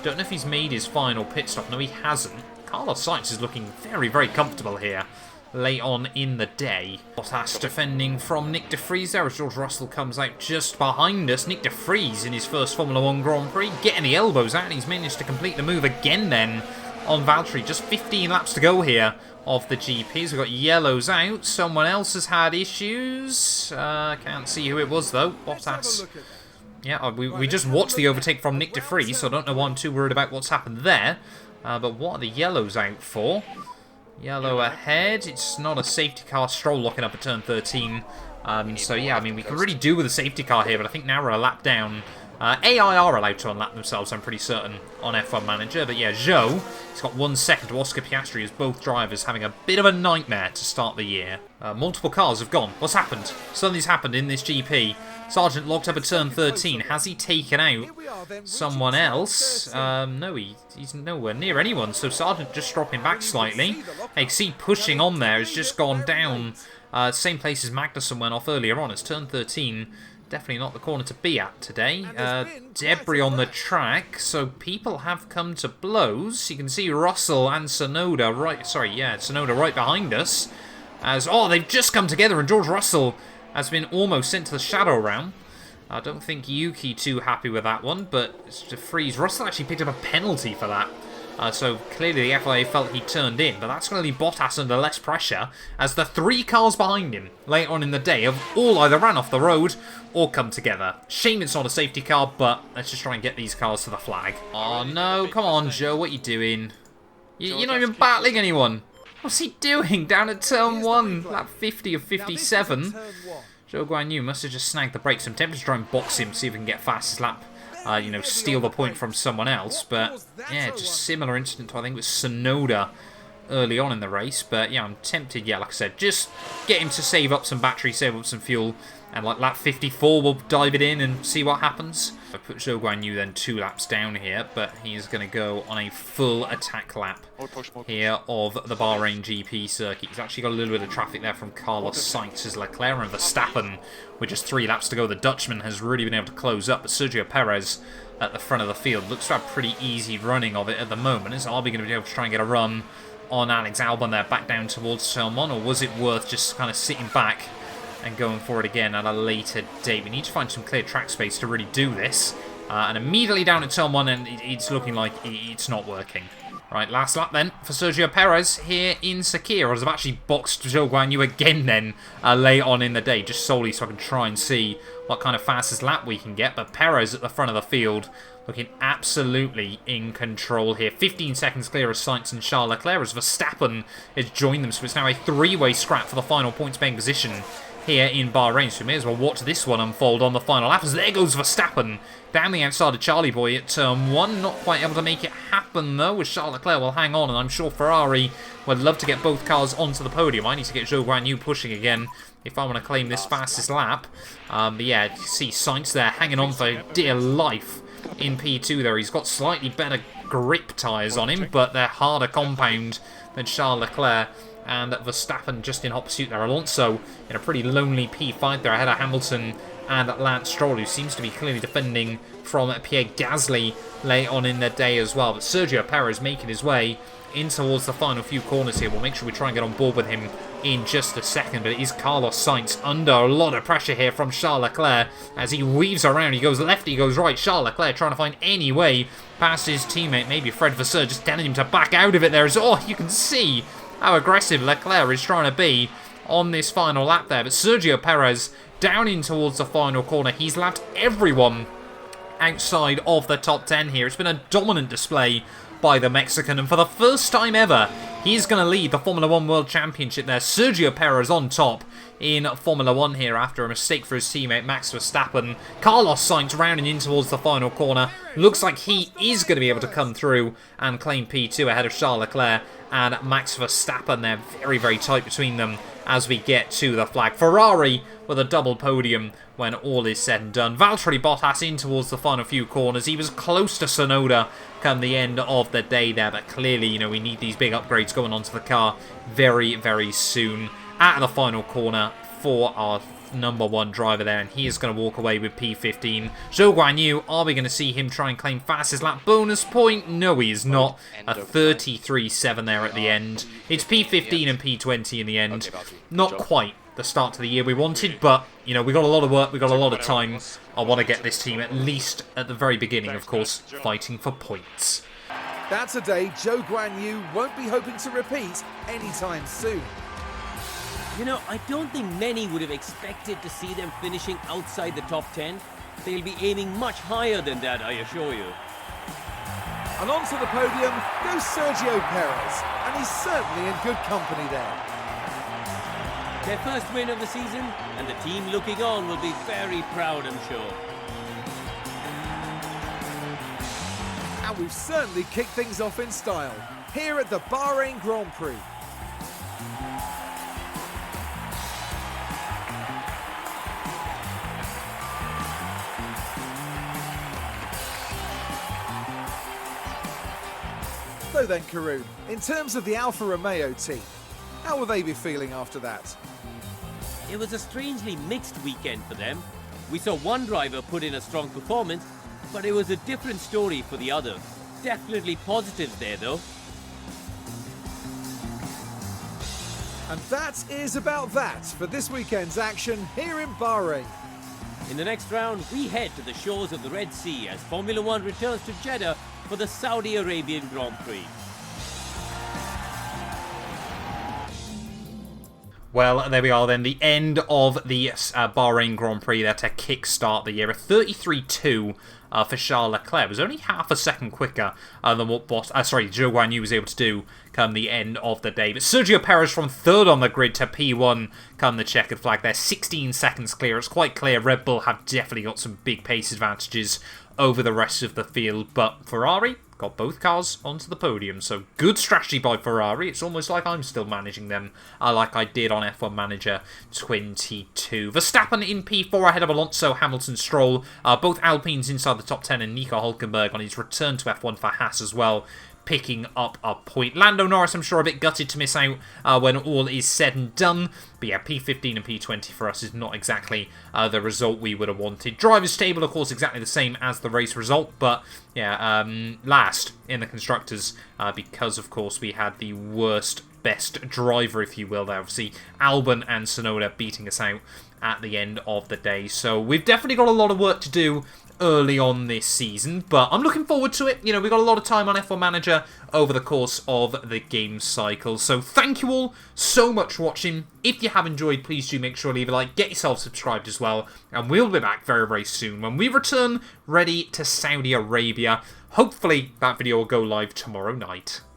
Don't know if he's made his final pit stop. No, he hasn't. Carlos Sainz is looking very, very comfortable here late on in the day. Bottas defending from Nick De Vries there as George Russell comes out just behind us. Nick De Vries in his first Formula 1 Grand Prix getting the elbows out. He's managed to complete the move again then on Valtteri. Just 15 laps to go here of the GPs. We've got yellows out. Someone else has had issues. Can't see who it was, though. Bottas. Yeah, we just watched the overtake from Nick de Vries, so I don't know why I'm too worried about what's happened there. But what are the yellows out for? Yellow ahead. It's not a safety car. Stroll locking up at turn 13. So yeah, I mean, we can really do with a safety car here, but I think now we're a lap down. AI are allowed to unlap themselves, I'm pretty certain, on F1 Manager. But yeah, Zhou, he's got 1 second to Oscar Piastri as both drivers having a bit of a nightmare to start the year. Multiple cars have gone. What's happened? Something's happened in this GP. Sargent locked up at turn 13. Has he taken out someone else? No, he's nowhere near anyone. So Sargent just dropping back slightly. XC pushing on there has just gone down. Same place as Magnussen went off earlier on. It's turn 13. Definitely not the corner to be at today. Debris on the track, so people have come to blows. You can see Russell and Tsunoda Tsunoda right behind us. They've just come together, and George Russell has been almost sent to the shadow realm. I don't think Yuki too happy with that one, but it's de Vries. Russell actually picked up a penalty for that. So clearly the FIA felt he turned in, but that's going to leave Bottas under less pressure as the 3 cars behind him later on in the day have all either ran off the road or come together. Shame it's not a safety car, but let's just try and get these cars to the flag. Oh no, come on Joe, what are you doing? You're not even battling anyone. What's he doing down at turn 1, lap 50 of 57? Zhou Guanyu must have just snagged the brakes. I'm tempted to try and box him, see if we can get fastest lap. Steal the point from someone else. But, yeah, just similar incident to, I think, with Tsunoda early on in the race. But, yeah, I'm tempted, like I said, just get him to save up some battery, save up some fuel. And, like, lap 54, we'll dive it in and see what happens. I put Zhou Guanyu then 2 laps down here, but he's going to go on a full attack lap here of the Bahrain GP circuit. He's actually got a little bit of traffic there from Carlos Sainz as Leclerc and Verstappen, with just 3 laps to go. The Dutchman has really been able to close up, but Sergio Perez at the front of the field looks to have pretty easy running of it at the moment. Is Albie going to be able to try and get a run on Alex Albon there back down towards turn 1, or was it worth just kind of sitting back and going for it again at a later date? We need to find some clear track space to really do this. And immediately down at turn 1, and it's looking like it's not working. Right, last lap then for Sergio Perez here in Sakir. I've actually boxed Zhou Guanyu again then late on in the day, just solely so I can try and see what kind of fastest lap we can get. But Perez at the front of the field looking absolutely in control here. 15 seconds clear of Sainz and Charles Leclerc as Verstappen has joined them. So it's now a 3-way scrap for the final points-paying position here in Bahrain, so we may as well watch this one unfold on the final lap as there goes Verstappen down the outside of Charlie Boy at turn 1. Not quite able to make it happen though, as Charles Leclerc will hang on, and I'm sure Ferrari would love to get both cars onto the podium. I need to get Zhou Guanyu pushing again if I want to claim this fastest lap. But yeah, you see Sainz there hanging on for dear life in P2 there. He's got slightly better grip tyres on him, but they're harder compound than Charles Leclerc and Verstappen just in hot pursuit there. Alonso in a pretty lonely P5 there ahead of Hamilton and Lance Stroll, who seems to be clearly defending from Pierre Gasly late on in the day as well. But Sergio Perez making his way in towards the final few corners here. We'll make sure we try and get on board with him in just a second, but it is Carlos Sainz under a lot of pressure here from Charles Leclerc as he weaves around. He goes left, he goes right. Charles Leclerc trying to find any way past his teammate, maybe Fred Vasseur, just telling him to back out of it there. So, you can see how aggressive Leclerc is trying to be on this final lap there. But Sergio Perez down in towards the final corner. He's lapped everyone outside of the top 10 here. It's been a dominant display by the Mexican, and for the first time ever, he's going to lead the Formula 1 World Championship there. Sergio Perez on top in Formula 1 here after a mistake for his teammate Max Verstappen. Carlos Sainz rounding in towards the final corner. Looks like he is going to be able to come through and claim P2 ahead of Charles Leclerc and Max Verstappen. They're very, very tight between them as we get to the flag. Ferrari with a double podium when all is said and done. Valtteri Bottas in towards the final few corners. He was close to Tsunoda come the end of the day there, but clearly, we need these big upgrades going onto the car very, very soon. At the final corner for our number 1 driver there, and he is going to walk away with P15. Zhou Guanyu, are we going to see him try and claim fastest lap bonus point? No, he is not. A 33.7 there at the end. It's P15 and P20 in the end. Not quite the start to the year we wanted, but, we got a lot of work, we got a lot of time. I want to get this team, at least at the very beginning, of course, fighting for points. That's a day Zhou Guanyu won't be hoping to repeat anytime soon. You know, I don't think many would have expected to see them finishing outside the top 10. They'll be aiming much higher than that, I assure you. And onto the podium goes Sergio Perez, and he's certainly in good company there. Their first win of the season, and the team looking on will be very proud, I'm sure. And we've certainly kicked things off in style, here at the Bahrain Grand Prix. So then, Karun, in terms of the Alfa Romeo team, how will they be feeling after that? It was a strangely mixed weekend for them. We saw one driver put in a strong performance, but it was a different story for the other. Definitely positives there though. And that is about that for this weekend's action here in Bahrain. In the next round, we head to the shores of the Red Sea as Formula One returns to Jeddah for the Saudi Arabian Grand Prix. Well, there we are then, the end of the Bahrain Grand Prix there to kickstart the year. A 33-2 for Charles Leclerc. It was only half a second quicker than what Zhou Guanyu was able to do come the end of the day. But Sergio Perez from third on the grid to P1 come the checkered flag there. 16 seconds clear. It's quite clear Red Bull have definitely got some big pace advantages over the rest of the field, but Ferrari got both cars onto the podium, so good strategy by Ferrari. It's almost like I'm still managing them like I did on F1 Manager 22. Verstappen in P4 ahead of Alonso, Hamilton, Stroll, both Alpines inside the top 10, and Nico Hulkenberg on his return to F1 for Haas as well, picking up a point. Lando Norris, I'm sure, a bit gutted to miss out when all is said and done. But yeah, P15 and P20 for us is not exactly the result we would have wanted. Drivers' table, of course, exactly the same as the race result. But yeah, last in the Constructors because, of course, we had the worst best driver, if you will, there. Obviously, Albon and Tsunoda beating us out at the end of the day. So we've definitely got a lot of work to do early on this season, but I'm looking forward to it. You know, we've got a lot of time on F1 Manager over the course of the game cycle. So thank you all so much for watching. If you have enjoyed, please do make sure to leave a like, get yourself subscribed as well, and we'll be back very, very soon when we return ready to Saudi Arabia. Hopefully that video will go live tomorrow night.